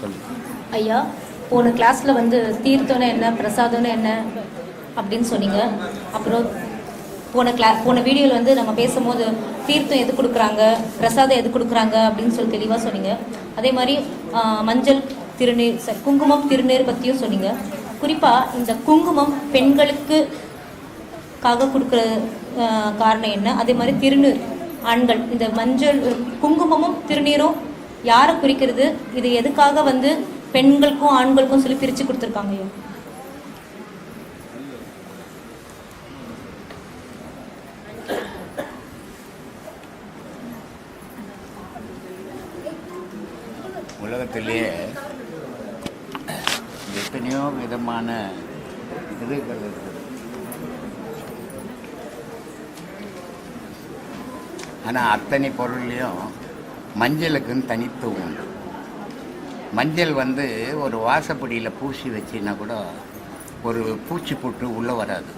சொல்லுங்கள் ஐயா. போன கிளாஸில் வந்து தீர்த்தம்னு என்ன, பிரசாதம்னு என்ன அப்படின்னு சொன்னீங்க. அப்புறம் போன வீடியோவில் வந்து நம்ம பேசும்போது தீர்த்தம் எது கொடுக்குறாங்க, பிரசாதம் எது கொடுக்குறாங்க அப்படின்னு சொல்லி தெளிவாக சொன்னீங்க. அதே மாதிரி மஞ்சள் திருநீர், குங்குமம் திருநீர் பற்றியும் சொன்னீங்க. குறிப்பாக இந்த குங்குமம் பெண்களுக்காக கொடுக்குற காரணம் என்ன? அதே மாதிரி திருநீர் ஆண்கள், இந்த மஞ்சள் குங்குமமும் திருநீரும் யாரை குறிக்கிறது? இது எதுக்காக வந்து பெண்களுக்கும் ஆண்களுக்கும் சொல்லி பிரித்து கொடுத்துருக்காங்க? உலகத்திலேயே எத்தனையோ விதமான இதுகள் இருக்குது. ஆனால் அத்தனை பொருள்லையும் மஞ்சளுக்குன்னு தனித்துவம் உண்டு. மஞ்சள் வந்து ஒரு வாசப்படியில் பூசி வச்சின்னா கூட ஒரு பூச்சி போட்டு உள்ளே வராது.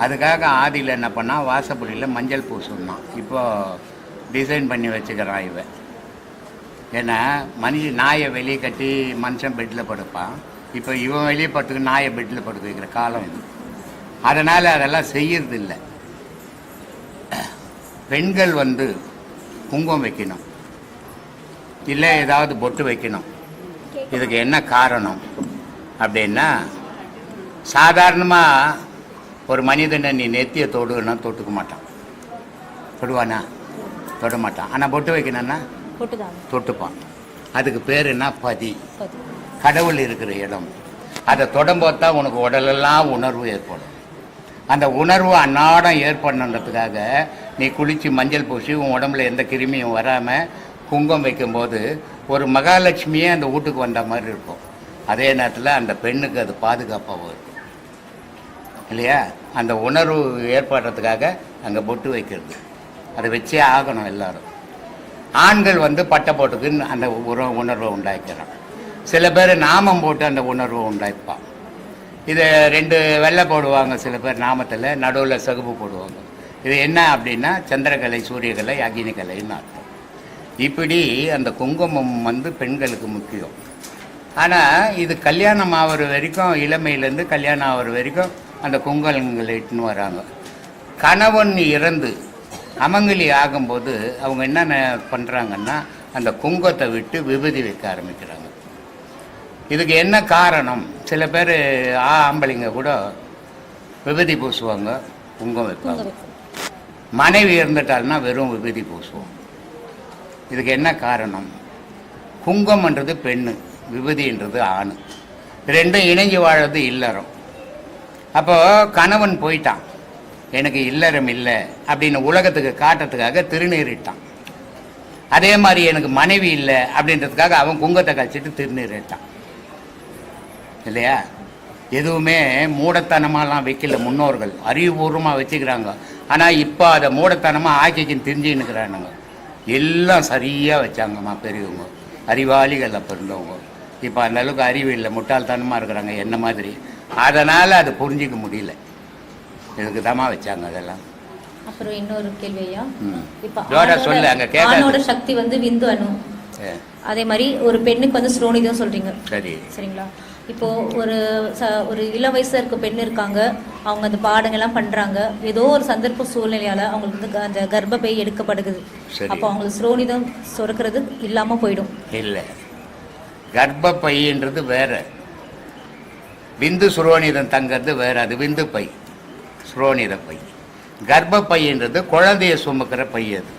அதுக்காக ஆதியில் என்ன பண்ணால் வாசப்படியில் மஞ்சள் பூசணும். இப்போது டிசைன் பண்ணி வச்சுக்கிறான் இவன். ஏன்னா நாயை வெளியே கட்டி மனுஷன் பெட்டில் படுப்பான். இப்போ இவன் வெளியே படுத்துக்கு நாயை பெட்டில் படுக்க வைக்கிற காலம் இது. அதனால் அதெல்லாம் செய்யறதில்லை. பெண்கள் வந்து குங்குமம் வைக்கணும், இல்லை ஏதாவது பொட்டு வைக்கணும். இதுக்கு என்ன காரணம் அப்படின்னா, சாதாரணமாக ஒரு மனிதனை நீ நெத்தியை தொடுன்னா தொட்டுக்க மாட்டான். தொடுவானா? தொட மாட்டான். ஆனால் பொட்டு வைக்கணும்னா தொட்டுப்பான். அதுக்கு பேர் என்ன? பதி. கடவுள் இருக்கிற இடம். அதை தொடம்போது தான் உனக்கு உடலெல்லாம் உணர்வு ஏற்படும். அந்த உணர்வு அன்னாடம் ஏற்படணுன்றதுக்காக நீ குளித்து மஞ்சள் பூசி உன் உடம்புல எந்த கிருமியும் வராமல் குங்குமம் வைக்கும்போது ஒரு மகாலட்சுமியே அந்த வீட்டுக்கு வந்த மாதிரி இருக்கும். அதே நேரத்தில் அந்த பெண்ணுக்கு அது பாதுகாப்பாகவும் இருக்கும் இல்லையா? அந்த உணர்வு ஏற்படுறதுக்காக அங்கே பொட்டு வைக்கிறது. அதை வச்சே ஆகணும் எல்லாரும். ஆண்கள் வந்து பட்டை போட்டுக்கு அந்த உணர்வை உண்டாக்கிறான். சில பேர் நாமம் போட்டு அந்த உணர்வை உண்டாய்ப்பான். இதை 2 வெள்ளை போடுவாங்க சில பேர் நாமத்தில், நடுவில் சகுப்பு போடுவாங்க. இது என்ன அப்படின்னா சந்திரகலை, சூரியகலை, அக்னிகலைன்னு அர்த்தம். இப்படி அந்த குங்குமம் வந்து பெண்களுக்கு முக்கியம். ஆனால் இது கல்யாணம் ஆகிற வரைக்கும், இளமையிலேருந்து கல்யாணம் ஆகிற வரைக்கும் அந்த குங்குமங்களை இட்டுன்னு வராங்க. கணவன் இறந்து அமங்கலி ஆகும்போது அவங்க என்ன பண்ணுறாங்கன்னா அந்த குங்குமத்தை விட்டு விபூதி வைக்க ஆரம்பிக்கிறாங்க. இதுக்கு என்ன காரணம்? சில பேர் ஆம்பளைங்க கூட விபூதி பூசுவாங்க, குங்குமம் வைப்பாங்க. மனைவி இருந்துட்டால்னா வெறும் விபூதி பூசுவோம். இதுக்கு என்ன காரணம்? குங்குமன்றது பெண்ணு, விபூதின்றது ஆண். ரெண்டும் இணைஞ்சு வாழறது இல்லறம். அப்போ கணவன் போயிட்டான், எனக்கு இல்லறம் இல்லை அப்படின்னு உலகத்துக்கு காட்டுறதுக்காக திருநீரிட்டான். அதே மாதிரி எனக்கு மனைவி இல்லை அப்படின்றதுக்காக அவன் குங்கத்தை கழிச்சிட்டு திருநீரிட்டான் இல்லையா? எதுவுமே மூடத்தனமாலாம் வைக்கல முன்னோர்கள், அறிவுபூர்வமாக வச்சுக்கிறாங்க. ஆனால் இப்போ அதை மூடத்தனமாக ஆக்கிக்கின்னு தெரிஞ்சுன்னுக்கிறானுங்க. எல்லாம் சரியாக வச்சாங்கம்மா பெரியவங்க, அறிவாளிகள் அப்போ இருந்தவங்க. இப்போ அந்த அளவுக்கு அறிவு இல்லை, முட்டாள்தனமாக இருக்கிறாங்க என்ன மாதிரி. அதனால் அது புரிஞ்சிக்க முடியல. இதுக்கு தாமா வச்சாங்க அதெல்லாம். அப்புறம் இன்னொரு கேள்வியா, இப்போ சொல்லு, அங்கே ஆணோட சக்தி வந்து விந்து அணு, அதே மாதிரி ஒரு பெண்ணுக்கு வந்து ஸ்ரோனிதம் சொல்றீங்க. சரிங்களா? இப்போ ஒரு இள வயசுல இருக்க பெண் இருக்காங்க, அவங்க அந்த பாடங்கள்லாம் பண்றாங்க. ஏதோ ஒரு சந்தர்ப்ப சூழ்நிலையால அவங்களுக்கு வந்து அந்த கர்ப்பப்பை எடுக்கப்படுகிறது. அப்போ அவங்களுக்கு ஸ்ரோனிதம் சொருக்கிறது இல்லாம போயிடும். இல்லை, கர்ப்பப்பைன்றது வேற, விந்து சுரோனிதம் தங்கிறது வேற. அது விந்து பை, சுரோனித பை. கர்ப்பப்பைன்றது குழந்தைய சுமக்கிற பை. அது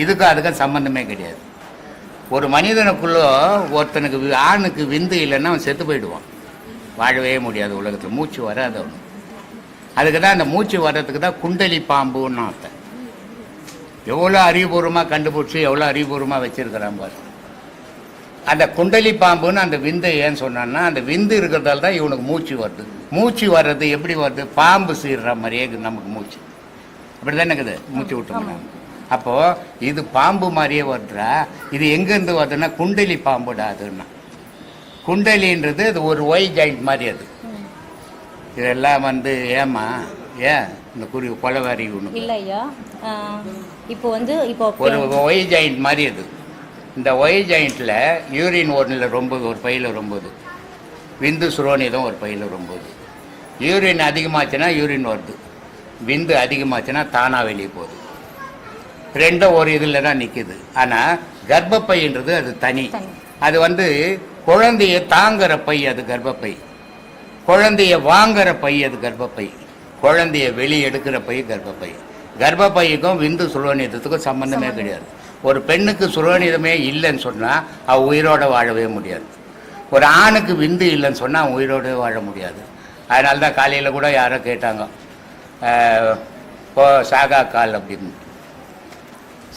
இதுக்கும் அதுக்கும் சம்பந்தமே கிடையாது. ஒரு மனிதனுக்குள்ள ஒருத்தனுக்கு ஆணுக்கு விந்து இல்லைன்னா அவன் செத்து போயிடுவான், வாழவே முடியாது உலகத்தில், மூச்சு வராது அவனு. அதுக்கு தான் அந்த மூச்சு வர்றதுக்கு தான் குண்டலி பாம்புன்னு அர்த்தம். எவ்வளோ அறிவுபூர்வமாக கண்டுபிடிச்சி எவ்வளோ அறிவுபூர்வமாக வச்சிருக்கிறான் பாரு. அந்த குண்டலி பாம்புன்னு அந்த விந்தை ஏன்னு சொன்னான்னா, அந்த விந்து இருக்கிறதால தான் இவனுக்கு மூச்சு வருது. மூச்சு வர்றது எப்படி வருது? பாம்பு சீர்ற மாதிரியே நமக்கு மூச்சு அப்படி தானே இருக்குது, மூச்சு விட்டோம்னா. அப்போது இது பாம்பு மாதிரியே வருதுடா. இது எங்கேருந்து வருதுன்னா குண்டலி பாம்புடா. அதுன்னா குண்டலின்றது அது ஒரு ஒய் ஜாயிண்ட் மாதிரி. அது இதெல்லாம் வந்து ஏமா ஏன் இந்த கொலவாரி ஒன்று இல்லை ஐயா. இப்போ வந்து இப்போ ஒரு ஒய் ஜாயிண்ட் மாதிரி. அது இந்த ஒய் ஜாயிண்ட்டில் யூரின் ஒன்றில் ரொம்பது, ஒரு பையில் ரொம்பது, விந்து சுரோனிதம் ஒரு பையில் ரொம்பது. யூரின் அதிகமாச்சுன்னா யூரின் வருது, விந்து அதிகமாச்சுன்னா தானாக வெளியே போகுது. ரெண்டும் ஒரு இதில் தான் நிற்கிது. ஆனால் கர்ப்பப்பைன்றது அது தனி. அது வந்து குழந்தைய தாங்குற பை அது கர்ப்பப்பை, குழந்தைய வாங்குற பை அது கர்ப்பப்பை, குழந்தைய வெளியே எடுக்கிற பை கர்ப்பப்பை. கர்ப்பப்பைக்கும் விந்து சுரோனிதத்துக்கும் சம்பந்தமே கிடையாது. ஒரு பெண்ணுக்கு சுரோனிதமே இல்லைன்னு சொன்னால் அவள் உயிரோடு வாழவே முடியாது. ஒரு ஆணுக்கு விந்து இல்லைன்னு சொன்னால் அவன் உயிரோடு வாழ முடியாது. அதனால தான் காலையில் கூட யாரோ கேட்டாங்க, சாகா கால் அப்படின்னு.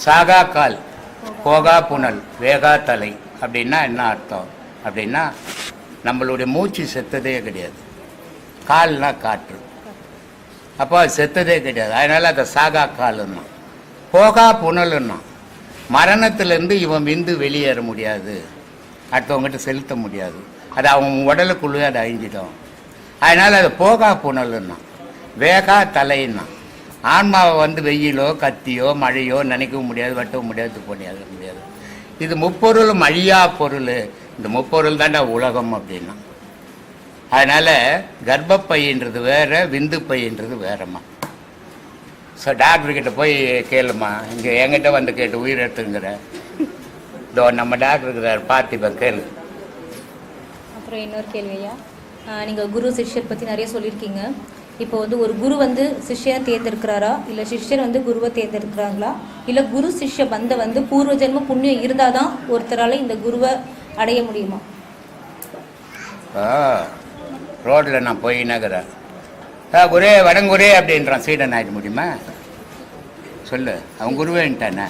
சாகா கால், போகா புனல், வேகா தலை அப்படின்னா என்ன அர்த்தம் அப்படின்னா நம்மளுடைய மூச்சு செத்ததே கிடையாது. கால்னா காற்று, அப்போ அது செத்ததே கிடையாது. அதனால் அதை சாகா காலுன்னா. போகா புனலுன்னா மரணத்திலேருந்து இவன் விந்து வெளியேற முடியாது, அடுத்தவங்ககிட்ட செலுத்த முடியாது, அது அவன் உடலுக்குள்ளே அதை அழிஞ்சிடும். அதனால் அது போகா புனலுன்னா. வேகா தலைன்னா ஆன்மாவை வந்து வெயிலோ கத்தியோ மழையோ நினைக்கவும் முடியாது, வெட்டவும் முடியாது, முடியாது. இது முப்பொருளும் அழியா பொருள். இந்த முப்பொருள் தாண்டா உலகம் அப்படின்னா. அதனால் கர்ப்பப்பைன்றது வேற, விந்து பையன்றது வேறம்மா. ஸோ டாக்டர்கிட்ட போய் கேளுமா, இங்கே என்கிட்ட வந்து கேட்டு உயிர் எடுத்துங்கிற இதோ நம்ம டாக்டர் இருக்கிறார் பார்த்திபன், கேளு. அப்புறம் இன்னொரு கேள்வியா, நீங்கள் குரு சிஷ்யர் பற்றி நிறைய சொல்லியிருக்கீங்க. இப்போ வந்து ஒரு குரு வந்து சிஷ்யனை தேர்ந்தெடுக்கிறாரா, இல்லை சிஷ்யர் வந்து குருவை தேர்ந்தெடுக்கிறாங்களா, இல்லை குரு சிஷ்ய பந்தம் வந்து பூர்வ ஜென்ம புண்ணியம் இருந்தால் தான் ஒருத்தரால் இந்த குருவை அடைய முடியுமா? ரோட்டில் நான் போயினாக்கிறேன், குரே வடங்குரே அப்படின்றான், சீடன் ஆகிட முடியுமா? சொல்லு, அவன் குருவேன்ட்டானே,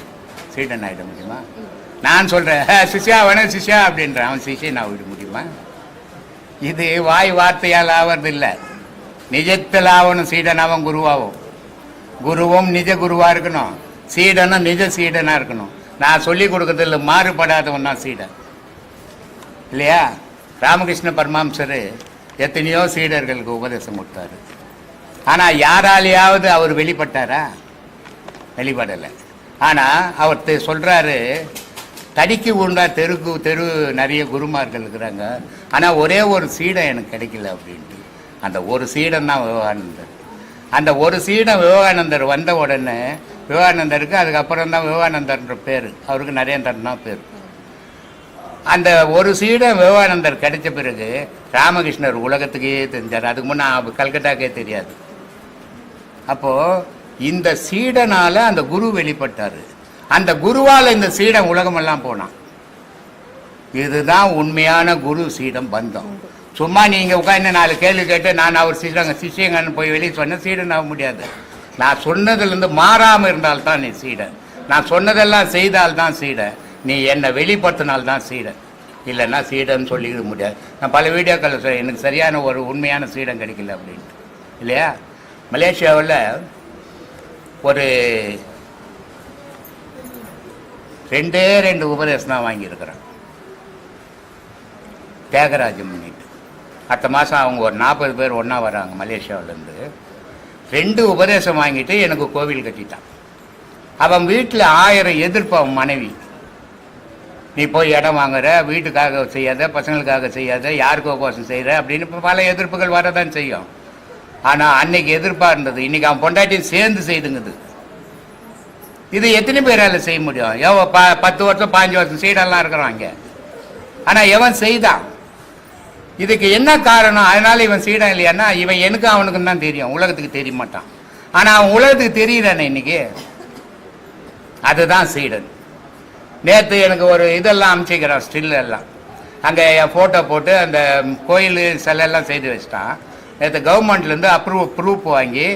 சீடன் ஆகிட முடியுமா? நான் சொல்கிறேன் சிஷ்யா வேணும் சிஷ்யா அப்படின்றான், அவன் சிஷ்யன் ஆகிட முடியுமா? இது வாய் வார்த்தையால் ஆவது இல்லை, நிஜத்தில் ஆகணும். சீடன் அவன் குருவாகும். குருவும் நிஜ குருவாக இருக்கணும், சீடனும் நிஜ சீடனாக இருக்கணும். நான் சொல்லி கொடுக்கறதில்ல, மாறுபடாதவன் தான் சீடன் இல்லையா? ராமகிருஷ்ண பரமஹம்சர் எத்தனையோ சீடர்களுக்கு உபதேசம் கொடுத்தாரு. ஆனால் யாராலேயாவது அவர் வெளிப்பட்டாரா? வெளிப்படலை. ஆனால் அவர் சொல்கிறாரு, தடிக்கு உண்டா தெரு நிறைய குருமார்கள் இருக்கிறாங்க, ஆனால் ஒரே ஒரு சீடன் எனக்கு கிடைக்கல அப்படின்ட்டு. அந்த ஒரு சீடன் தான் விவேகானந்தர். அந்த ஒரு சீடன் விவேகானந்தர் வந்த உடனே விவேகானந்தருக்கு அதுக்கப்புறம் தான் விவேகானந்தர்ன்ற பேர், அவருக்கு நரேந்திரன் தான் பேர். அந்த ஒரு சீடன் விவேகானந்தர் கிடைச்ச பிறகு ராமகிருஷ்ணர் உலகத்துக்கே தெரிஞ்சார். அதுக்கு முன்னே கல்கட்டாக்கே தெரியாது. அப்போது இந்த சீடனால் அந்த குரு வெளிப்பட்டார். அந்த குருவால் இந்த சீடன் உலகமெல்லாம் போனான். இதுதான் உண்மையான குரு சீடம் பந்தம். சும்மா நீங்கள் உட்காந்து 4 கேள்வி கேட்டு நான் அவர் சிஷ்யங்கன்னு போய் வெளியே சொன்ன சீடன் ஆக முடியாது. நான் சொன்னதுலேருந்து மாறாமல் இருந்தால்தான் நீ சீடன். நான் சொன்னதெல்லாம் செய்தால்தான் சீடன். நீ என்னை வெளிப்படுத்தினால்தான் சீடன், இல்லைன்னா சீடன்னு சொல்லிக்க முடியாது. நான் பல வீடியோக்களில் சொல்ல, எனக்கு சரியான ஒரு உண்மையான சீடன் கிடைக்கல அப்படின்ட்டு இல்லையா? மலேசியாவில் ஒரு 2 உபதேசம் தான் வாங்கியிருக்கிறேன், தியாகராஜம் பண்ணிட்டு. அடுத்த மாதம் அவங்க ஒரு 40 பேர் ஒன்றா வராங்க மலேசியாவிலேருந்து. 2 உபதேசம் வாங்கிட்டு எனக்கு கோவில் கட்டிட்டான். அவன் வீட்டில் 1000 எதிர்ப்பு. அவன் மனைவி, நீ போய் இடம் வாங்குற, வீட்டுக்காக செய்யாத, பசங்களுக்காக செய்யாத, யாருக்கோ கோசம் செய்கிற அப்படின்னு பல எதிர்ப்புகள் வரதான் செய்யும். ஆனால் அன்னைக்கு எதிர்ப்பாக இருந்தது, இன்றைக்கி அவன் பொண்டாட்டியும் சேர்ந்து செய்துங்குது. இது எத்தனை பேரால் செய்ய முடியும்? 10 வருஷம் 15 வருஷம் சீடெல்லாம் இருக்கிறான் இங்கே. ஆனால் எவன் செய்தான்? இதுக்கு என்ன காரணம்? அதனால் இவன் சீடன் இல்லையான்னா இவன் எனக்கு அவனுக்குன்னு தான் தெரியும், உலகத்துக்கு தெரிய மாட்டான். ஆனால் அவன் உலகத்துக்கு தெரியுறானே இன்னைக்கு, அதுதான் சீடன். நேற்று எனக்கு ஒரு இதெல்லாம் அனுப்பிச்சிக்கிறான், ஸ்டில் எல்லாம். அங்கே என் ஃபோட்டோ போட்டு அந்த கோயில் சிலையெல்லாம் செய்து வச்சிட்டான். நேற்று கவர்மெண்ட்லேருந்து ப்ரூஃப் வாங்கி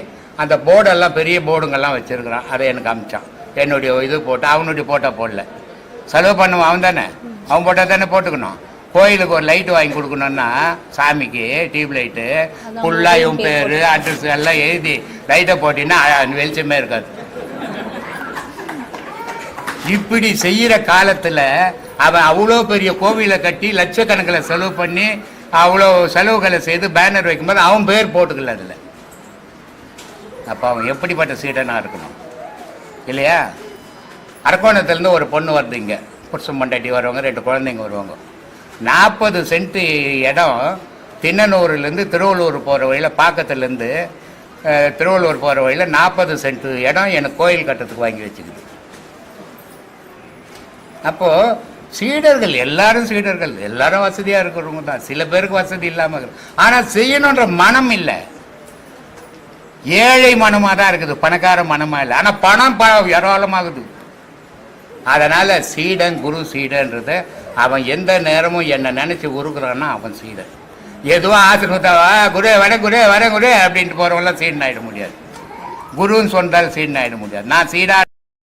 அந்த போர்டெல்லாம் பெரிய போர்டுங்கெல்லாம் வச்சுருக்கிறான். அதை எனக்கு அனுப்பிச்சான். என்னுடைய இது போட்டு அவனுடைய ஃபோட்டோ போடல. செலவு பண்ணுவான் அவன் தானே, அவன் ஃபோட்டோ தானே போட்டுக்கணும். கோயிலுக்கு ஒரு லைட்டு வாங்கி கொடுக்கணுன்னா சாமிக்கு டியூப் லைட்டு ஃபுல்லாக இவன் பேர் அட்ரஸ் எல்லாம் எழுதி லைட்டை போட்டின்னா வெளிச்சமே இருக்காது. இப்படி செய்கிற காலத்தில் அவன் அவ்வளோ பெரிய கோவிலை கட்டி லட்சக்கணக்கில் செலவு பண்ணி அவ்வளோ செலவுகளை செய்து பேனர் வைக்கும்போது அவன் பேர் போட்டுக்கல அதில். அப்போ அவன் எப்படிப்பட்ட சீடனாக இருக்கணும் இல்லையா? அரக்கோணத்துலேருந்து ஒரு பொண்ணு வருது இங்கே புருஷன் பொண்டாட்டி வருவாங்க, 2 குழந்தைங்க வருவாங்க. 40 சென்ட் இடம் திண்ணனூர்லேருந்து திருவள்ளூர் போகிற வழியில், பாக்கத்துலேருந்து திருவள்ளூர் போகிற வழியில் 40 சென்ட் இடம் எனக்கு கோயில் கட்டுறதுக்கு வாங்கி வச்சுக்குது. அப்போது சீடர்கள் எல்லாரும் வசதியாக இருக்கிறவங்க தான். சில பேருக்கு வசதி இல்லாமல் இருக்கு, ஆனால் செய்யணுன்ற மனம் இல்லை. ஏழை மனமாக தான் இருக்குது, பணக்கார மனமாக இல்லை. ஆனால் பணம் ஏராளமாகுது. அதனால் சீடன் குரு சீடன்றத அவன் எந்த நேரமும் என்னை நினச்சி உருக்குறான்னா அவன் சீடன். எதுவும் ஆசிரியத்தா குரு வர குரு அப்படின்ட்டு போகிறவங்களாம் சீடன் ஆகிட முடியாது. குருன்னு சொன்னால் சீடன் ஆகிட முடியாது. நான் சீடா